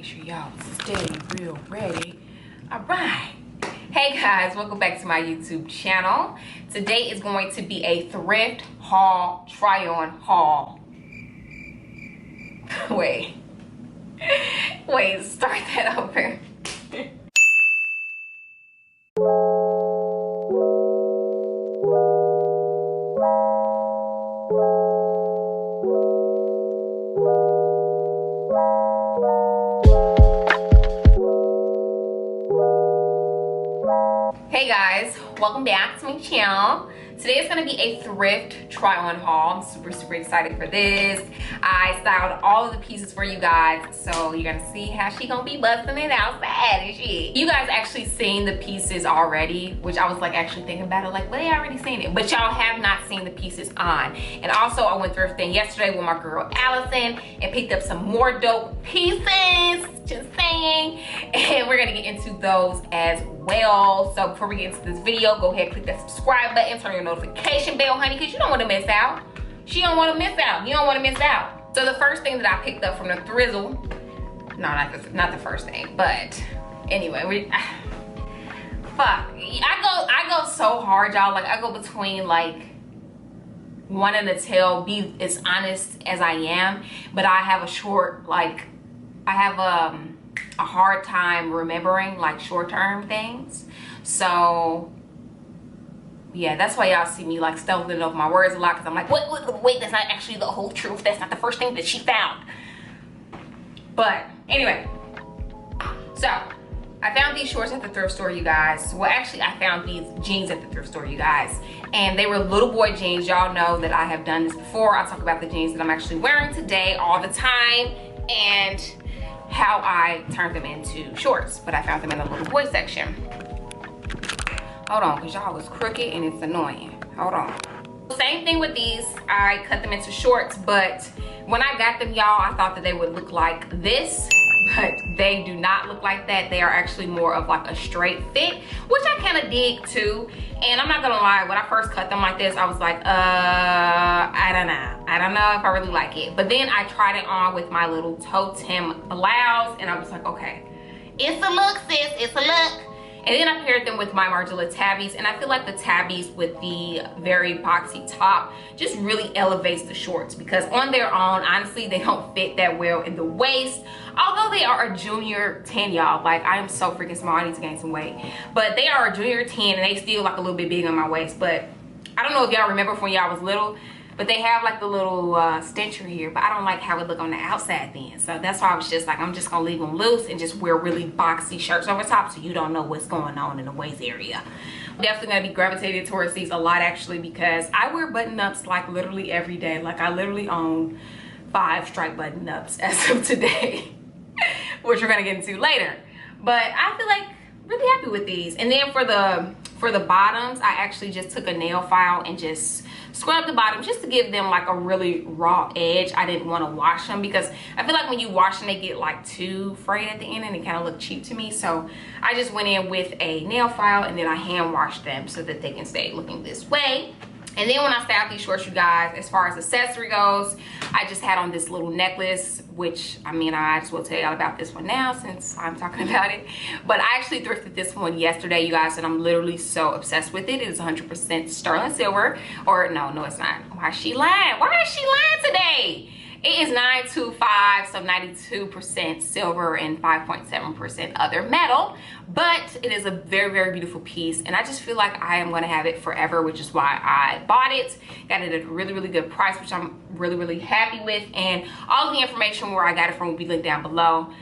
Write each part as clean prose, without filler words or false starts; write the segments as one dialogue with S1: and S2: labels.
S1: Make sure y'all stay real ready. All right. Hey guys, welcome back to my YouTube channel. Today is going to be a thrift haul, try on haul. Wait, start that over. Hey guys, welcome back to my channel. Today is going to be a thrift try on haul. I'm super excited for this. I styled all of the pieces for you guys, so you're gonna see how she gonna be busting it outside and shit. You guys actually seen the pieces already, which I was like actually thinking about it, like, well, they already seen it, but y'all have not seen the pieces on. And also I went thrifting yesterday with my girl Allison and picked up some more dope pieces, just saying, and we're gonna get into those as well. So before we get into this video, go ahead, click that subscribe button, turn your notification bell, honey, because you don't want to miss out. She don't want to miss out. You don't want to miss out. So the first thing that I picked up from the Thrizzle, no, not the first thing, but anyway, fuck. I go so hard, y'all. Like, I go between like wanting to be as honest as I am, but I have I have a hard time remembering like short-term things. So yeah, that's why y'all see me like stumbling over my words a lot, because I'm like, wait, that's not actually the whole truth. That's not the first thing that she found. But anyway, so I found these shorts at the thrift store, you guys. Well, actually, I found these jeans at the thrift store, you guys. And they were little boy jeans. Y'all know that I have done this before. I talk about the jeans that I'm actually wearing today all the time and how I turned them into shorts. But I found them in the little boy section. Hold on, because y'all was crooked and it's annoying. Hold on. Same thing with these. I cut them into shorts, but when I got them, y'all, I thought that they would look like this, but they do not look like that. They are actually more of like a straight fit, which I kind of dig too. And I'm not gonna lie, when I first cut them like this, I was like, I don't know if I really like it. But then I tried it on with my little totem blouse, and I was like, okay, it's a look, sis, it's a look. And then I paired them with my Margiela tabbies, and I feel like the tabbies with the very boxy top just really elevates the shorts, because on their own, honestly, they don't fit that well in the waist. Although they are a junior 10, y'all. Like, I am so freaking small, I need to gain some weight. But they are a junior 10, and they still like a little bit big on my waist. But I don't know if y'all remember from when y'all was little, but they have like the little stencher here, but I don't like how it look on the outside then. So that's why I was just like, I'm just gonna leave them loose and just wear really boxy shirts over top, so you don't know what's going on in the waist area. I'm definitely gonna be gravitated towards these a lot, actually, because I wear button-ups like literally every day. Like, I literally own 5 striped button-ups as of today, which we're gonna get into later. But I feel like really happy with these. And then for the bottoms, I actually just took a nail file and just scrub the bottom just to give them like a really raw edge. I didn't want to wash them because I feel like when you wash them, they get like too frayed at the end and they kind of look cheap to me. So I just went in with a nail file and then I hand washed them so that they can stay looking this way. And then when I styled these shorts, you guys, as far as accessory goes, I just had on this little necklace, which, I mean, I just will tell y'all about this one now since I'm talking about it. But I actually thrifted this one yesterday, you guys, and I'm literally so obsessed with it. It is 100% sterling silver. Or no, it's not. Why is she lying? Why is she lying today? It is 925, so 92% silver and 5.7% other metal. But it is a very beautiful piece, and I just feel like I am going to have it forever, which is why I bought it. Got it at a really good price, which I'm really happy with. And all of the information where I got it from will be linked down below.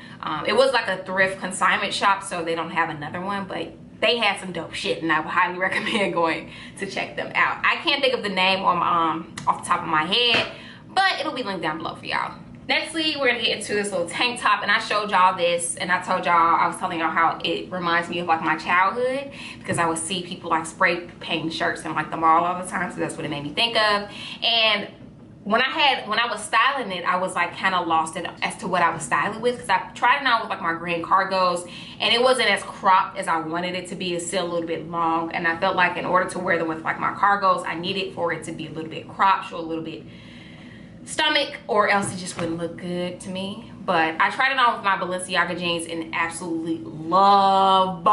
S1: It was like a thrift consignment shop, so they don't have another one, but they had some dope shit, and I would highly recommend going to check them out. I can't think of the name on off the top of my head, but it'll be linked down below for y'all. Nextly, we're gonna get into this little tank top, and I showed y'all this, and I told y'all, I was telling y'all how it reminds me of like my childhood, because I would see people like spray painting shirts in like the mall all the time, so that's what it made me think of. And when I was styling it, I was like kind of lost as to what I was styling with, because I tried it on with like my green cargos, and it wasn't as cropped as I wanted it to be. It's still a little bit long, and I felt like in order to wear them with like my cargos, I needed for it to be a little bit cropped, show a little bit stomach, or else it just wouldn't look good to me. But I tried it on with my Balenciaga jeans and absolutely love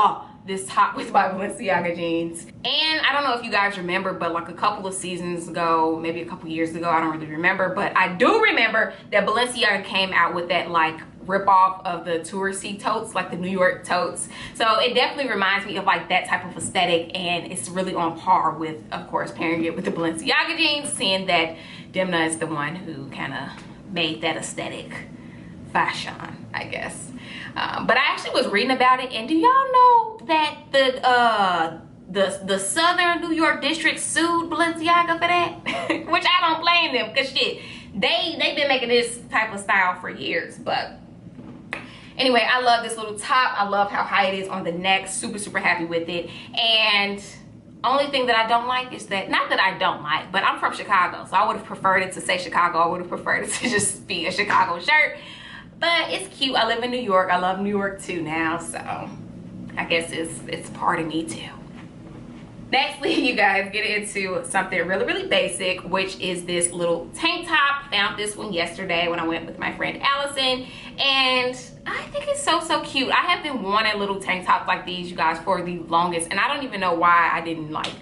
S1: this top with my Balenciaga jeans. And I don't know if you guys remember, but like a couple of seasons ago, maybe a couple years ago, I don't really remember, but I do remember that Balenciaga came out with that like rip off of the touristy totes, like the New York totes. So it definitely reminds me of like that type of aesthetic, and it's really on par with, of course, pairing it with the Balenciaga jeans, seeing that Demna is the one who kind of made that aesthetic fashion, I guess. But I actually was reading about it, and do y'all know that the Southern New York district sued Balenciaga for that? Which I don't blame them, because shit, they've been making this type of style for years. But anyway, I love this little top. I love how high it is on the neck. Super, super happy with it. And only thing that I don't like is that, not that I don't like, but I'm from Chicago, so I would have preferred it to say Chicago. I would have preferred it to just be a Chicago shirt. But it's cute. I live in New York. I love New York too now, so I guess it's part of me too. Nextly, you guys, get into something really, really basic, which is this little tank top. Found this one yesterday when I went with my friend Allison, and I think it's so, so cute. I have been wanting little tank tops like these, you guys, for the longest, and I don't even know why I didn't like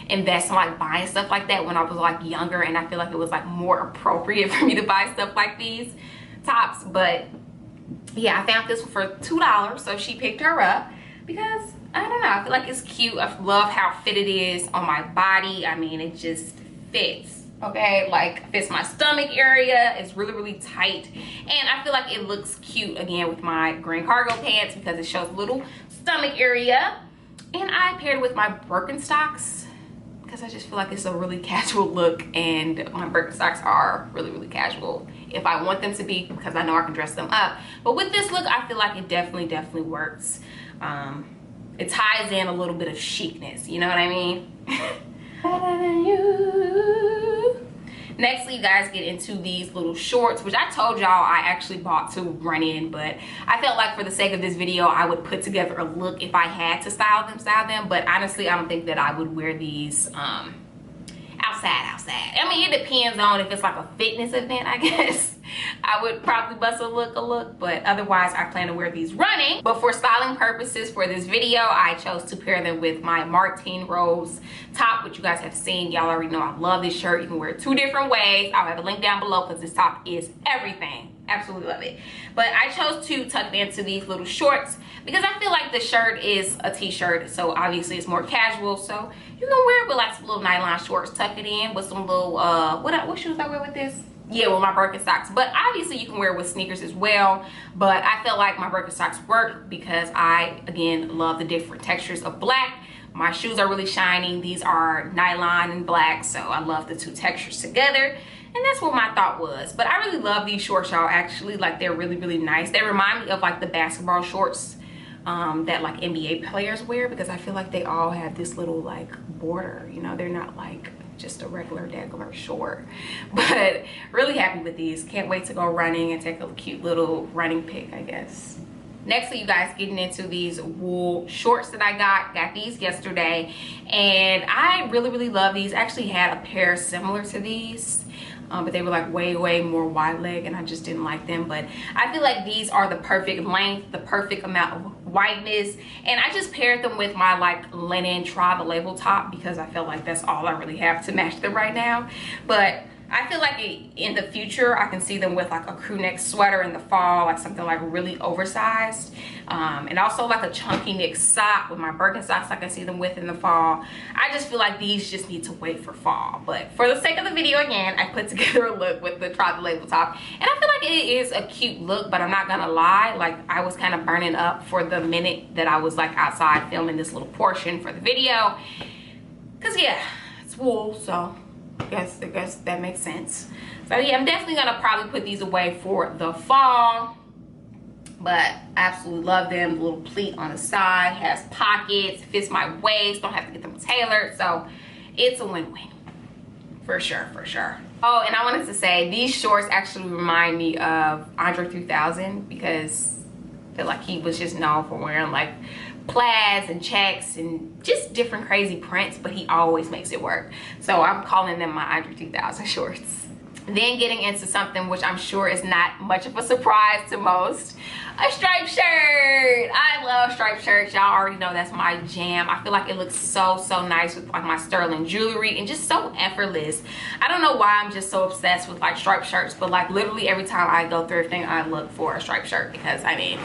S1: invest in like buying stuff like that when I was like younger, and I feel like it was like more appropriate for me to buy stuff like these tops. But yeah, I found this one for $2, so she picked her up because I don't know, I feel like it's cute. I love how fit it is on my body. I mean, it just fits, okay? Like, fits my stomach area. It's really, really tight, and I feel like it looks cute again with my green cargo pants because it shows a little stomach area. And I paired it with my Birkenstocks because I just feel like it's a really casual look, and my Birkenstocks are really, really casual if I want them to be, because I know I can dress them up. But with this look, I feel like it definitely works. It ties in a little bit of chicness, you know what I mean? Next, you guys get into these little shorts, which I told y'all I actually bought to run in, but I felt like for the sake of this video, I would put together a look if I had to style them. But honestly, I don't think that I would wear these outside. I mean, it depends on if it's like a fitness event, I guess. I would probably bust a look, but otherwise I plan to wear these running. But for styling purposes for this video, I chose to pair them with my Martine Rose top, which you guys have seen. Y'all already know I love this shirt. You can wear it 2 different ways. I'll have a link down below because this top is everything. Absolutely love it. But I chose to tuck it into these little shorts because I feel like the shirt is a t-shirt, so obviously it's more casual. So you can wear it with like some little nylon shorts, tuck it in with some little what shoes I wear with this? Yeah, with my Birkenstocks. But obviously you can wear it with sneakers as well, but I felt like my Birkenstocks work because I, again, love the different textures of black. My shoes are really shiny. These are nylon and black, so I love the 2 textures together. And that's what my thought was. But I really love these shorts, y'all. Actually, like, they're really nice. They remind me of like the basketball shorts that like NBA players wear, because I feel like they all have this little like border, you know. They're not like just a regular short. But really happy with these. Can't wait to go running and take a cute little running pic, I guess. Next, you guys, getting into these wool shorts that I got these yesterday, and I really love these. I actually had a pair similar to these, but they were like way more wide leg, and I just didn't like them. But I feel like these are the perfect length, the perfect amount of wideness, and I just paired them with my like linen Try the Label top because I felt like that's all I really have to match them right now. But I feel like in the future I can see them with like a crew neck sweater in the fall, like something like really oversized, and also like a chunky knit sock with my Birkenstocks I can see them with in the fall. I just feel like these just need to wait for fall. But for the sake of the video, again, I put together a look with the Try the Label top, and I feel like it is a cute look. But I'm not gonna lie, like, I was kind of burning up for the minute that I was like outside filming this little portion for the video, because yeah, it's wool, so I guess that makes sense. So yeah, I'm definitely gonna probably put these away for the fall. But I absolutely love them. The little pleat on the side, has pockets, fits my waist, don't have to get them tailored. So it's a win-win for sure. Oh, and I wanted to say, these shorts actually remind me of Andre 3000, because I feel like he was just known for wearing like plaids and checks and just different crazy prints, but he always makes it work. So I'm calling them my Andre 3000 shorts. Then getting into something which I'm sure is not much of a surprise to most, a striped shirt. I love striped shirts. Y'all already know that's my jam. I feel like it looks so nice with like my sterling jewelry and just so effortless. I don't know why I'm just so obsessed with like striped shirts, but like literally every time I go thrifting, I look for a striped shirt because I mean,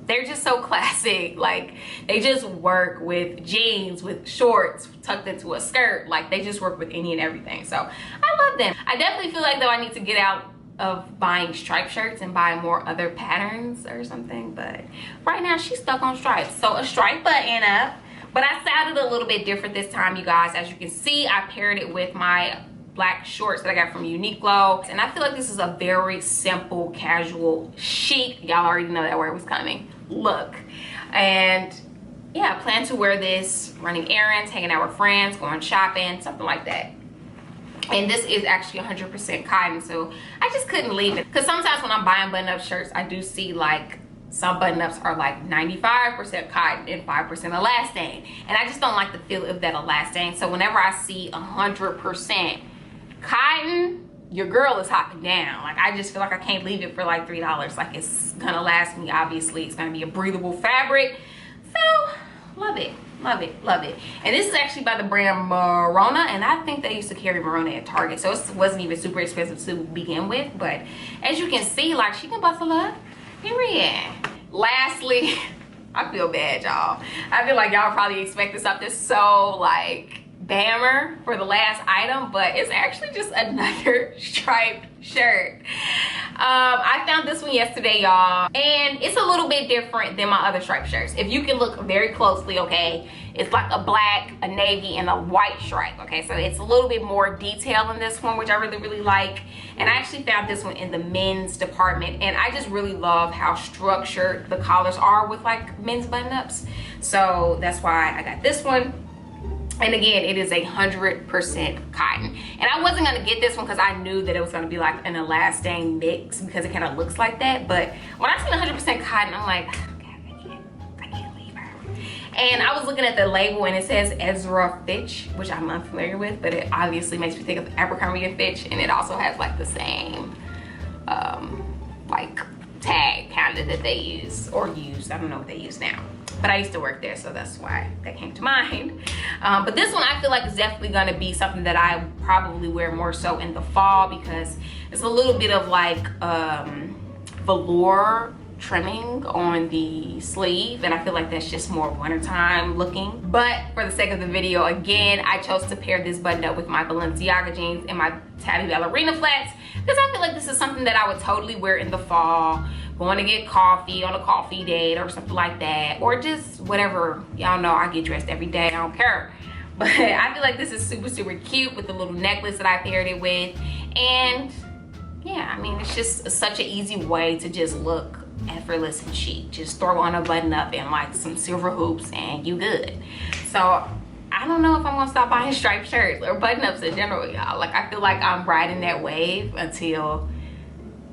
S1: they're just so classic. Like they just work with jeans, with shorts tucked into a skirt. Like they just work with any and everything. So I love them. I definitely feel like though I need to get out of buying striped shirts and buy more other patterns or something, but right now she's stuck on stripes. So a striped button up, but I styled it a little bit different this time, you guys. As you can see, I paired it with my black shorts that I got from Uniqlo, and I feel like this is a very simple, casual, chic, y'all already know that word was coming, look. And yeah, I plan to wear this running errands, hanging out with friends, going shopping, something like that. And this is actually 100% cotton, so I just couldn't leave it. Because sometimes when I'm buying button-up shirts, I do see like some button-ups are like 95% cotton and 5% elastane. And I just don't like the feel of that elastane. So whenever I see 100% cotton, your girl is hopping down. Like I just feel like I can't leave it for like $3. Like it's gonna last me, obviously. It's gonna be a breathable fabric. So love it. Love it, love it. And this is actually by the brand Morona, and I think they used to carry Morona at Target, so it wasn't even super expensive to begin with. But as you can see, like she can bustle up, period. Lastly, I feel bad, y'all. I feel like y'all probably expected something so like bammer for the last item, but it's actually just another striped shirt. I found this one yesterday, y'all, and it's a little bit different than my other striped shirts. If you can look very closely, okay, it's like a black, a navy, and a white stripe, okay? So it's a little bit more detail in this one, which I really like. And I actually found this one in the men's department, and I just really love how structured the collars are with like men's button-ups. So that's why I got this one. And again, it is 100% cotton. And I wasn't gonna get this one because I knew that it was gonna be like an elastane mix because it kind of looks like that. But when I seen 100% cotton, I'm like, okay, I can't leave her. And I was looking at the label and it says Ezra Fitch, which I'm unfamiliar with, but it obviously makes me think of Abercrombie & Fitch. And it also has like the same like tag kind of that they use or used. I don't know what they use now. But I used to work there, so that's why that came to mind. But this one I feel like is definitely gonna be something that I probably wear more so in the fall because it's a little bit of like velour trimming on the sleeve, and I feel like that's just more wintertime looking. But for the sake of the video, again, I chose to pair this button up with my Balenciaga jeans and my tabby ballerina flats because I feel like this is something that I would totally wear in the fall, going to get coffee on a coffee date or something like that, or just whatever. Y'all know I get dressed every day, I don't care. But I feel like this is super cute with the little necklace that I paired it with. And yeah, I mean, it's just such an easy way to just look effortless and chic. Just throw on a button up and like some silver hoops and you good. So I don't know if I'm gonna stop buying striped shirts or button ups in general, y'all. Like I feel like I'm riding that wave until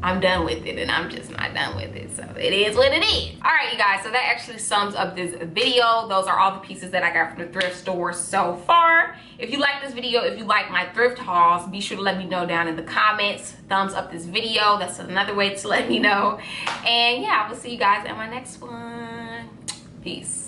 S1: I'm done with it, and I'm just not done with it. So it is what it is. All right, you guys, so that actually sums up this video. Those are all the pieces that I got from the thrift store so far. If you like this video, if you like my thrift hauls, be sure to let me know down in the comments. Thumbs up this video. That's another way to let me know. And yeah, I will see you guys in my next one. Peace.